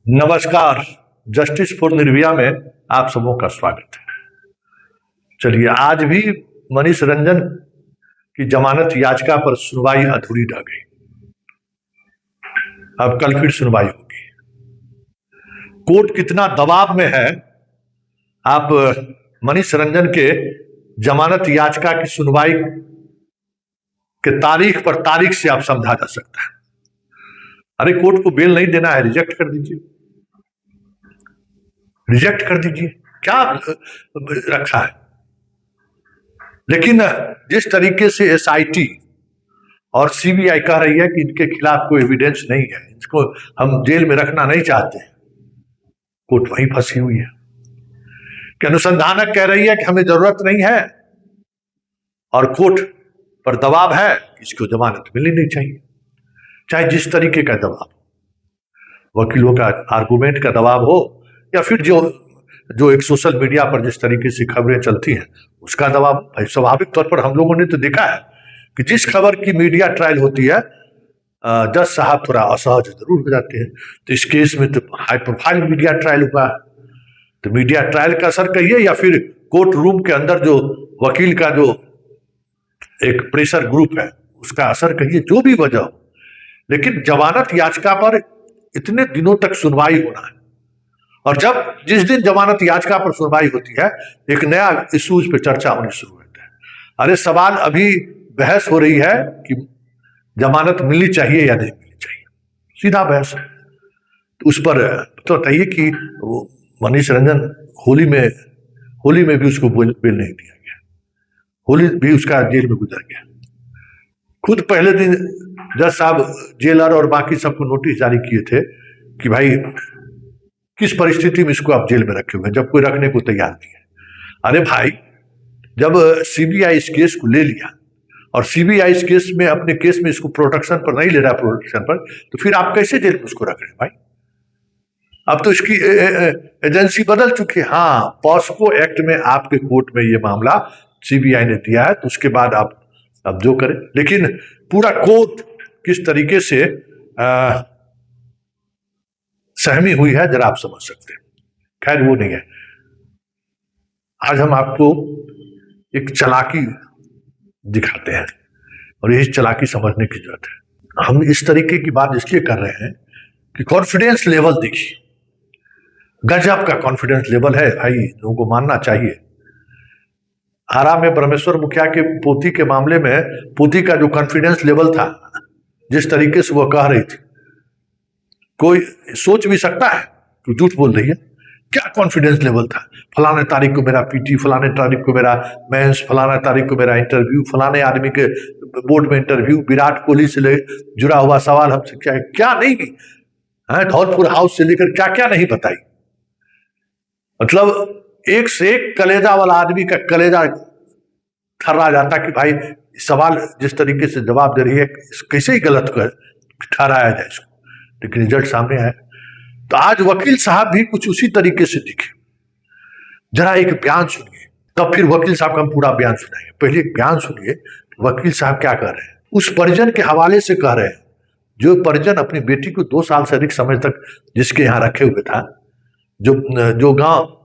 नमस्कार। Justice for Nirbhaya में आप सबों का स्वागत है। चलिए, आज भी मनीष रंजन की जमानत याचिका पर सुनवाई अधूरी रह गई। अब कल फिर सुनवाई होगी। कोर्ट कितना दबाव में है, आप मनीष रंजन के जमानत याचिका की सुनवाई के तारीख पर तारीख से आप समझा जा सकता है। अरे, कोर्ट को बेल नहीं देना है, रिजेक्ट कर दीजिए, रिजेक्ट कर दीजिए, क्या रखा है। लेकिन जिस तरीके से एसआईटी और सीबीआई कह रही है कि इनके खिलाफ कोई एविडेंस नहीं है, इसको हम जेल में रखना नहीं चाहते, कोर्ट वहीं फंसी हुई है कि अनुसंधानक कह रही है कि हमें जरूरत नहीं है और कोर्ट पर दबाव है, इसको जमानत मिलनी नहीं चाहिए, चाहे जिस तरीके का दबाव, वकीलों का आर्गुमेंट का दबाव हो या फिर जो एक सोशल मीडिया पर जिस तरीके से खबरें चलती हैं उसका दबाव। स्वाभाविक तौर पर हम लोगों ने तो देखा है कि जिस खबर की मीडिया ट्रायल होती है, जज साहब थोड़ा असहज जरूर हो जाते हैं। तो इस केस में तो हाई प्रोफाइल मीडिया ट्रायल हुआ है, तो मीडिया ट्रायल का असर कहिए या फिर कोर्ट रूम के अंदर जो वकील का जो एक प्रेशर ग्रुप है उसका असर कहिए, जो भी वजह हो, लेकिन जमानत याचिका पर इतने दिनों तक सुनवाई होना है। और जब जिस दिन जमानत याचिका पर सुनवाई होती है, एक नया इश्यूज पे चर्चा होनी शुरू होती है। अरे, सवाल अभी बहस हो रही है कि जमानत मिलनी चाहिए या नहीं मिलनी चाहिए, सीधा बहस है। तो उस पर तो बताइए कि मनीष रंजन होली में भी उसको बेल नहीं दिया गया, होली भी उसका जेल में गुजर गया। खुद पहले दिन जज साहब जेलर और बाकी सबको नोटिस जारी किए थे कि भाई किस परिस्थिति में इसको आप जेल में रखे हुए हैं, जब कोई रखने को तैयार नहीं है। अरे भाई, जब सीबीआई इस केस को ले लिया और सीबीआई इस केस में अपने केस में इसको प्रोटेक्शन पर नहीं ले रहा, प्रोटेक्शन पर, तो फिर आप कैसे जेल में उसको रख रहे हैं भाई? अब तो इसकी एजेंसी बदल चुकी है। हाँ, पॉस्को एक्ट में आपके कोर्ट में ये मामला सीबीआई ने दिया है, तो उसके बाद आप अब जो करें, लेकिन पूरा कोर्ट किस तरीके से सहमी हुई है जरा आप समझ सकते हैं। खैर, वो नहीं है। आज हम आपको एक चालाकी दिखाते हैं और यही चालाकी समझने की जरूरत है। हम इस तरीके की बात इसलिए कर रहे हैं कि कॉन्फिडेंस लेवल देखिए, गजब का कॉन्फिडेंस लेवल है भाई, लोगों को मानना चाहिए। आरा में ब्रह्मेश्वर मुखिया के पोती के मामले में पोती का जो कॉन्फिडेंस लेवल था, जिस तरीके से वो कह रही थी, कोई सोच भी सकता है कि झूठ बोल रही है। क्या कॉन्फिडेंस लेवल था, फलाने तारीख को मेरा पीटी, फलाने तारीख को मेरा मेंस, फलाने तारीख को मेरा इंटरव्यू, फलाने आदमी के बोर्ड में इंटरव्यू, विराट कोहली से जुड़ा हुआ सवाल हमसे क्या नहीं भी है, धौलपुर हाउस से लेकर क्या क्या नहीं बताई। मतलब एक से एक कलेजा वाला आदमी का कलेजा ठर्रा जाता कि भाई सवाल जिस तरीके से जवाब दे रही है कैसे ही गलत कर ठहराया जाए इसको, लेकिन रिजल्ट सामने आया। तो आज वकील साहब भी कुछ उसी तरीके से दिखे। जरा एक बयान सुनिए, तब फिर वकील साहब का हम पूरा बयान सुनाएंगे। पहले एक बयान सुनिए, वकील साहब क्या कर रहे हैं। उस परिजन के हवाले से कह रहे हैं, जो परिजन अपनी बेटी को 2 साल से अधिक समय तक जिसके यहाँ रखे हुए था, जो गांव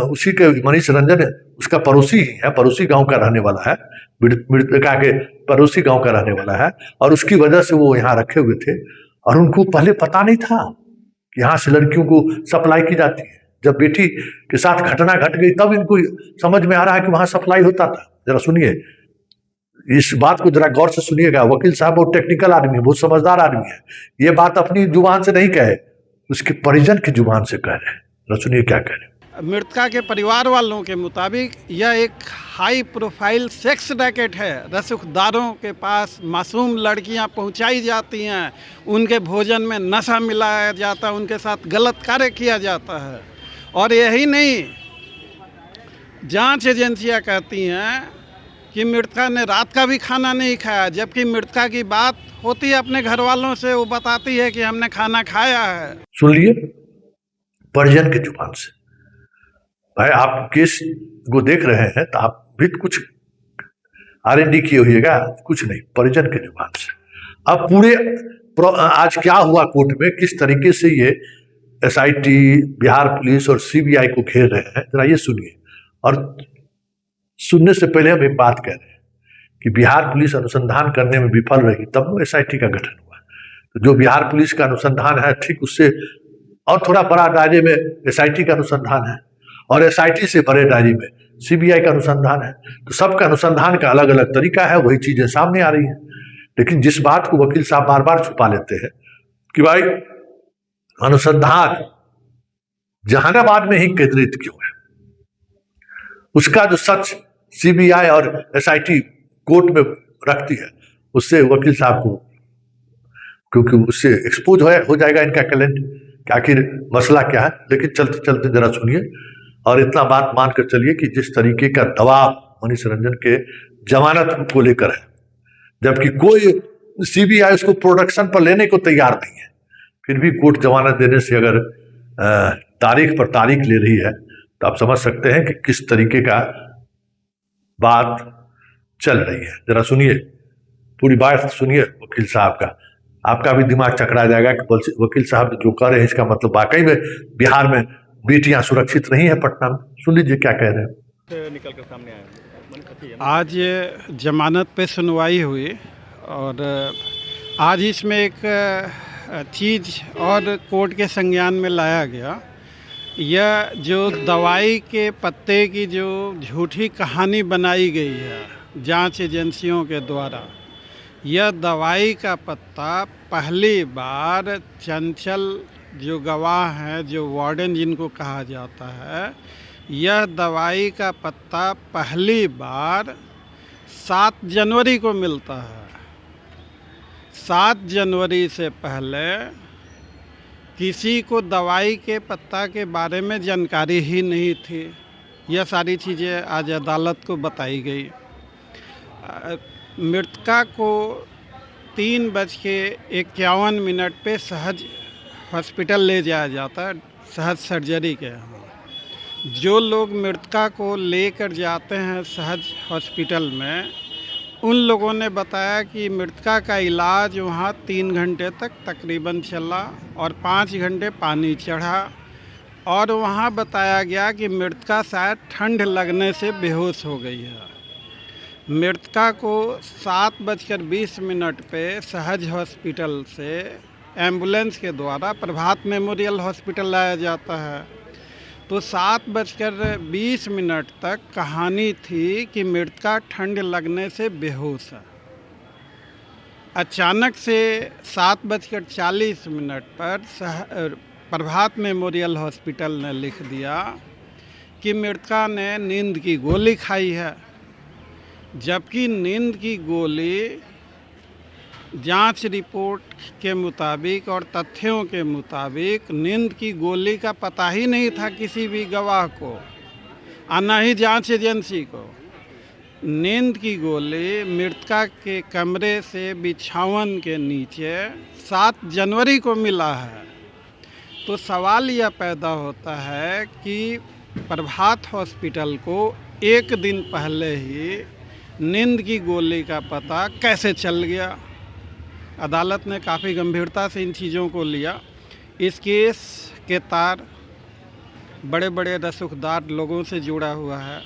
उसी के मनीष रंजन है, उसका पड़ोसी ही है, पड़ोसी गांव का रहने वाला है, मृतका के पड़ोसी गांव का रहने वाला है, और उसकी वजह से वो यहाँ रखे हुए थे। और उनको पहले पता नहीं था कि यहाँ से लड़कियों को सप्लाई की जाती है। जब बेटी के साथ घटना घट गई तब इनको समझ में आ रहा है कि वहां सप्लाई होता था। जरा सुनिए, इस बात को जरा गौर से सुनिएगा। वकील साहब बहुत टेक्निकल आदमी है, बहुत समझदार आदमी है। ये बात अपनी जुबान से नहीं कहे, उसके परिजन की जुबान से कह रहे हैं। जरा सुनिए क्या कह रहे हैं। मृतका के परिवार वालों के मुताबिक यह एक हाई प्रोफाइल सेक्स रैकेट है। रसूखदारों के पास मासूम लड़कियां पहुंचाई जाती हैं, उनके भोजन में नशा मिलाया जाता है, उनके साथ गलत कार्य किया जाता है। और यही नहीं, जांच एजेंसियां कहती हैं कि मृतका ने रात का भी खाना नहीं खाया, जबकि मृतका की बात होती है अपने घर वालों से, वो बताती है कि हमने खाना खाया है। सुन लिए परिजन की जुबान से। भाई, आप केस को देख रहे हैं तो आप भी कुछ R&D किए होइएगा, कुछ नहीं, परिजन के जुबान से। अब पूरे आज क्या हुआ कोर्ट में, किस तरीके से ये एसआईटी, बिहार पुलिस और सीबीआई को घेर रहे हैं, जरा ये सुनिए। और सुनने से पहले हम एक बात कह रहे हैं कि बिहार पुलिस अनुसंधान करने में विफल रही, तब एसआईटी का गठन हुआ। तो जो बिहार पुलिस का अनुसंधान है, ठीक उससे और थोड़ा बड़ा दायरे में एसआईटी का अनुसंधान है, और एसआईटी से बड़े दायरे में सीबीआई का अनुसंधान है। तो सबका अनुसंधान का अलग अलग तरीका है, वही चीजें सामने आ रही हैं। लेकिन जिस बात को वकील साहब बार बार छुपा लेते हैं कि भाई अनुसंधान जहानाबाद में ही केंद्रित क्यों है, उसका जो सच सीबीआई और एसआईटी कोर्ट में रखती है, उससे वकील साहब को, क्योंकि उससे एक्सपोज हो जाएगा इनका टैलेंट कि आखिर मसला क्या है। लेकिन चलते चलते जरा सुनिए और इतना बात मानकर चलिए कि जिस तरीके का दबाव मनीष रंजन के जमानत को लेकर है, जबकि कोई सीबीआई उसको प्रोडक्शन पर लेने को तैयार नहीं है, फिर भी कोर्ट जमानत देने से अगर तारीख पर तारीख ले रही है, तो आप समझ सकते हैं कि किस तरीके का बात चल रही है। जरा सुनिए, पूरी बात सुनिए वकील साहब का, आपका भी दिमाग चकरा जाएगा कि वकील साहब जो कह रहे हैं इसका मतलब वाकई में बिहार में बेटियां सुरक्षित नहीं है पटना में। सुन लीजिए क्या कह रहे हैं। निकल कर सामने आया। आज जमानत पे सुनवाई हुई और आज इसमें एक चीज़ और कोर्ट के संज्ञान में लाया गया। यह जो दवाई के पत्ते की जो झूठी कहानी बनाई गई है जांच एजेंसियों के द्वारा, यह दवाई का पत्ता पहली बार चंचल जो गवाह हैं, जो वार्डन जिनको कहा जाता है, यह दवाई का पत्ता पहली बार 7 जनवरी को मिलता है। 7 जनवरी से पहले किसी को दवाई के पत्ता के बारे में जानकारी ही नहीं थी। यह सारी चीज़ें आज अदालत को बताई गई। मृतका को 3:51 पे सहज हॉस्पिटल ले जाया जाता है, सहज सर्जरी के यहाँ। जो लोग मृतका को लेकर जाते हैं सहज हॉस्पिटल में, उन लोगों ने बताया कि मृतका का इलाज वहाँ 3 घंटे तक तकरीबन चला और 5 घंटे पानी चढ़ा, और वहाँ बताया गया कि मृतका शायद ठंड लगने से बेहोश हो गई है। मृतका को 7:20 पे सहज हॉस्पिटल से एम्बुलेंस के द्वारा प्रभात मेमोरियल हॉस्पिटल लाया जाता है। तो 7:20 तक कहानी थी कि मृतका ठंड लगने से बेहोश है। अचानक से 7:40 पर प्रभात मेमोरियल हॉस्पिटल ने लिख दिया कि मृतका ने नींद की गोली खाई है, जबकि नींद की गोली जांच रिपोर्ट के मुताबिक और तथ्यों के मुताबिक नींद की गोली का पता ही नहीं था किसी भी गवाह को, और न ही जांच एजेंसी को। नींद की गोली मृतका के कमरे से बिछावन के नीचे 7 जनवरी को मिला है। तो सवाल यह पैदा होता है कि प्रभात हॉस्पिटल को एक दिन पहले ही नींद की गोली का पता कैसे चल गया। अदालत ने काफ़ी गंभीरता से इन चीज़ों को लिया। इस केस के तार बड़े बड़े रसूखदार लोगों से जुड़ा हुआ है।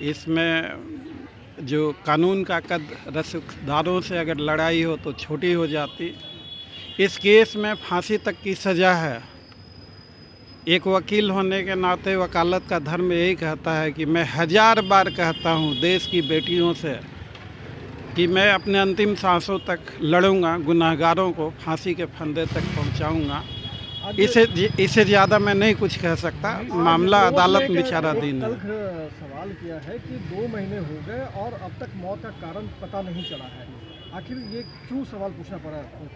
इसमें जो कानून का कद रसूखदारों से अगर लड़ाई हो तो छोटी हो जाती। इस केस में फांसी तक की सज़ा है। एक वकील होने के नाते वकालत का धर्म यही कहता है कि मैं 1000 बार कहता हूँ देश की बेटियों से कि मैं अपने अंतिम सांसों तक लड़ूंगा, गुनाहगारों को फांसी के फंदे तक पहुंचाऊंगा। इससे ज़्यादा मैं नहीं कुछ कह सकता। मामला अदालत में विचाराधीन है। सवाल किया है कि 2 महीने हो गए और अब तक मौत का कारण पता नहीं चला है। आखिर ये क्यों सवाल पूछना पड़ा आपको?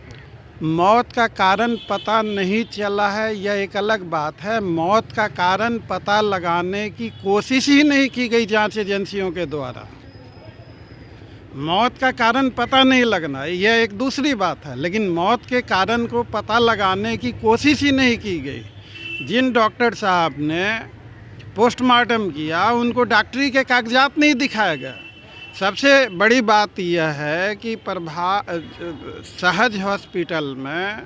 मौत का कारण पता नहीं चला है, यह एक अलग बात है। मौत का कारण पता लगाने की कोशिश ही नहीं की गई जांच एजेंसियों के द्वारा। मौत का कारण पता नहीं लगना यह एक दूसरी बात है, लेकिन मौत के कारण को पता लगाने की कोशिश ही नहीं की गई। जिन डॉक्टर साहब ने पोस्टमार्टम किया उनको डॉक्टरी के कागजात नहीं दिखाया गया। सबसे बड़ी बात यह है कि सहज हॉस्पिटल में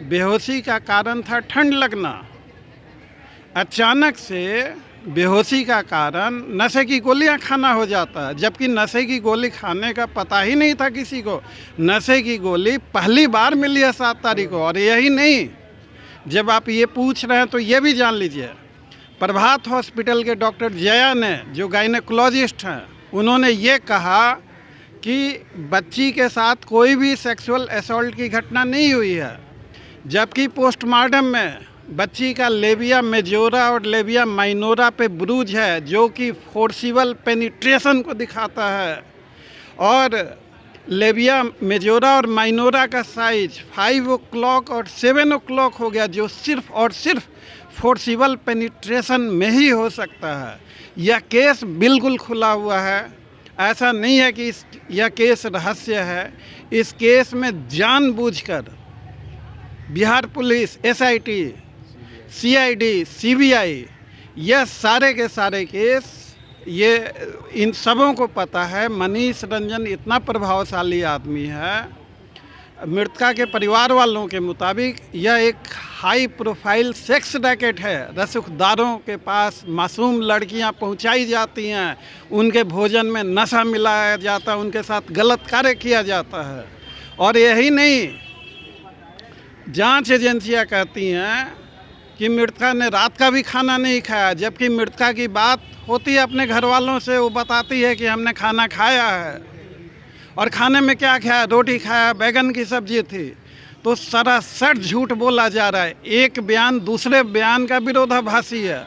बेहोशी का कारण था ठंड लगना। अचानक से बेहोशी का कारण नशे की गोलियां खाना हो जाता है, जबकि नशे की गोली खाने का पता ही नहीं था किसी को। नशे की गोली पहली बार मिली है 7 तारीख को। और यही नहीं, जब आप ये पूछ रहे हैं तो ये भी जान लीजिए, प्रभात हॉस्पिटल के डॉक्टर जया ने, जो गायनेकोलॉजिस्ट हैं, उन्होंने ये कहा कि बच्ची के साथ कोई भी सेक्सुअल असॉल्ट की घटना नहीं हुई है, जबकि पोस्टमार्टम में बच्ची का लेबिया मेजोरा और लेबिया माइनोरा पे ब्रूज है, जो कि फोर्सिबल पेनिट्रेशन को दिखाता है। और लेबिया मेजोरा और माइनोरा का साइज 5 o'clock और 7 o'clock हो गया, जो सिर्फ और सिर्फ फोर्सिबल पेनिट्रेशन में ही हो सकता है। यह केस बिल्कुल खुला हुआ है, ऐसा नहीं है कि यह केस रहस्य है। इस केस में जानबूझकर Bihar police, SIT, CID, CBI, यह सारे के सारे केस, ये इन सबों को पता है। मनीष रंजन इतना प्रभावशाली आदमी है। मृतका के परिवार वालों के मुताबिक यह एक हाई प्रोफाइल सेक्स रैकेट है। रसूखदारों के पास मासूम लड़कियां पहुंचाई जाती हैं, उनके भोजन में नशा मिलाया जाता है, उनके साथ गलत कार्य किया जाता है। और यही नहीं, जांच एजेंसियां कहती हैं कि मृतका ने रात का भी खाना नहीं खाया, जबकि मृतका की बात होती है अपने घर वालों से, वो बताती है कि हमने खाना खाया है। और खाने में क्या खाया? रोटी खाया, बैगन की सब्जी थी। तो सरासर झूठ बोला जा रहा है, एक बयान दूसरे बयान का विरोधाभासी है।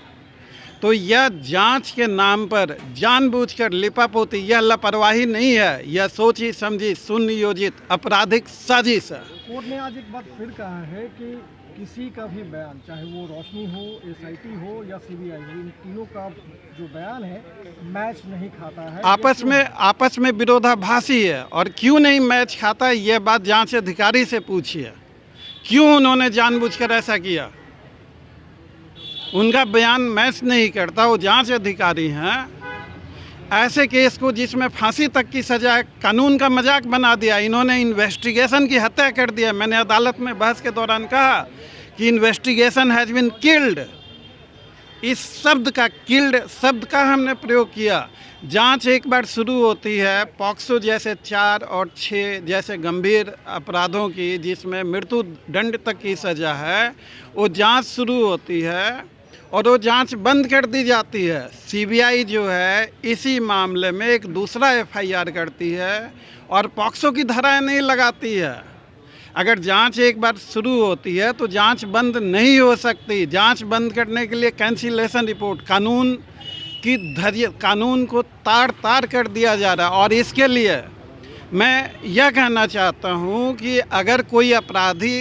तो यह जांच के नाम पर जानबूझकर लिपापोती, यह लापरवाही नहीं है, यह सोची समझी सुनियोजित आपराधिक साजिश है। कोर्ट ने आज एक बात फिर कहा है कि किसी का भी बयान, चाहे वो रोशनी हो, SIT हो या CBI हो, इन तीनों का जो बयान है मैच नहीं खाता है। आपस में विरोधाभासी है। और क्यों नहीं मैच खाता है, यह बात जांच अधिकारी से पूछिए, क्यों उन्होंने जानबूझकर ऐसा किया। उनका बयान मैच नहीं करता, वो जांच अधिकारी हैं। ऐसे केस को जिसमें फांसी तक की सजा है, कानून का मजाक बना दिया। इन्होंने इन्वेस्टिगेशन की हत्या कर दिया। मैंने अदालत में बहस के दौरान कहा कि इन्वेस्टिगेशन हैज़ बीन किल्ड। इस शब्द का, किल्ड शब्द का हमने प्रयोग किया। जांच एक बार शुरू होती है, पॉक्सो जैसे 4 और 6 जैसे गंभीर अपराधों की, जिसमें मृत्यु दंड तक की सज़ा है, वो जांच शुरू होती है और वो जांच बंद कर दी जाती है। CBI जो है इसी मामले में एक दूसरा FIR करती है और पॉक्सो की धाराएं नहीं लगाती है। अगर जांच एक बार शुरू होती है तो जांच बंद नहीं हो सकती। जांच बंद करने के लिए कैंसिलेशन रिपोर्ट, कानून को तार तार कर दिया जा रहा है। और इसके लिए मैं यह कहना चाहता हूँ कि अगर कोई अपराधी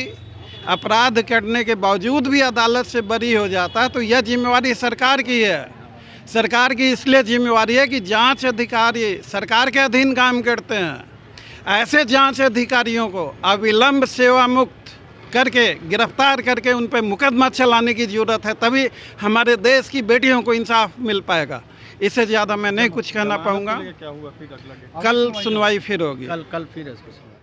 अपराध करने के बावजूद भी अदालत से बरी हो जाता है तो यह जिम्मेवारी सरकार की है। सरकार की इसलिए जिम्मेवारी है कि जांच अधिकारी सरकार के अधीन काम करते हैं। ऐसे जांच अधिकारियों को अविलंब सेवा मुक्त करके, गिरफ्तार करके उन पर मुकदमा चलाने की ज़रूरत है, तभी हमारे देश की बेटियों को इंसाफ मिल पाएगा। इससे ज़्यादा मैं नहीं कुछ कहना पाऊँगा। कल सुनवाई फिर होगी। कल फिर